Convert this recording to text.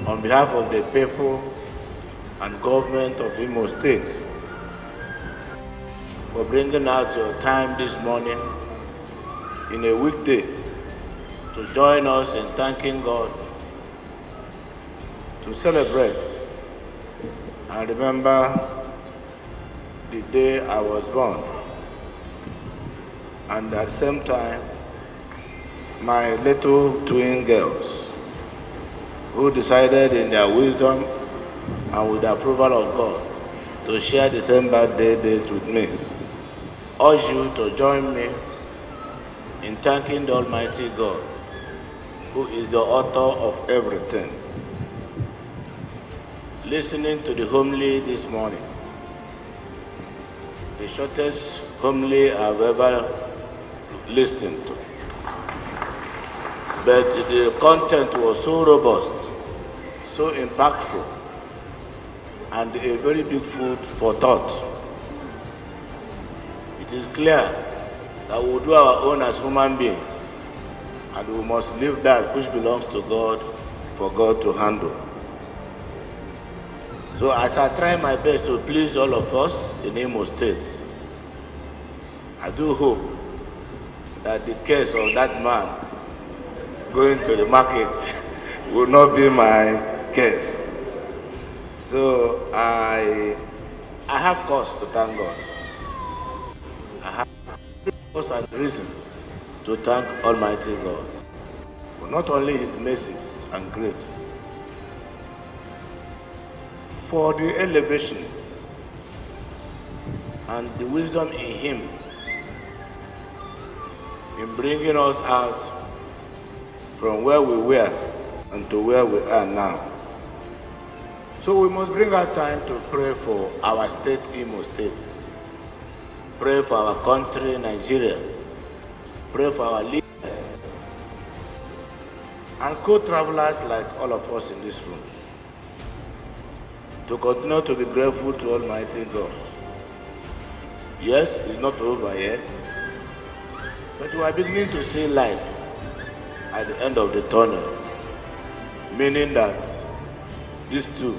on behalf of the people and government of Imo State for bringing out your time this morning in a weekday to join us in thanking God, to celebrate and remember the day I was born, and at the same time, my little twin girls, who decided in their wisdom and with the approval of God to share the same birthday date with me, urge you to join me in thanking the Almighty God, who is the author of everything. Listening to the homily this morning, the shortest homily I've ever listened to, but the content was so robust, so impactful, and a very big food for thought. It is clear that we do our own as human beings, and we must leave that which belongs to God for God to handle. So as I try my best to please all of us in Imo State, I do hope that the case of that man going to the market will not be my case. So I have cause to thank God. I have cause and reason to thank Almighty God for not only His mercies and grace, for the elevation and the wisdom in Him in bringing us out from where we were and to where we are now. So we must bring our time to pray for our state, Imo State. Pray for our country, Nigeria. Pray for our leaders and co-travelers like all of us in this room, to continue to be grateful to Almighty God. Yes, it's not over yet, but we are beginning to see light at the end of the tunnel, meaning that these two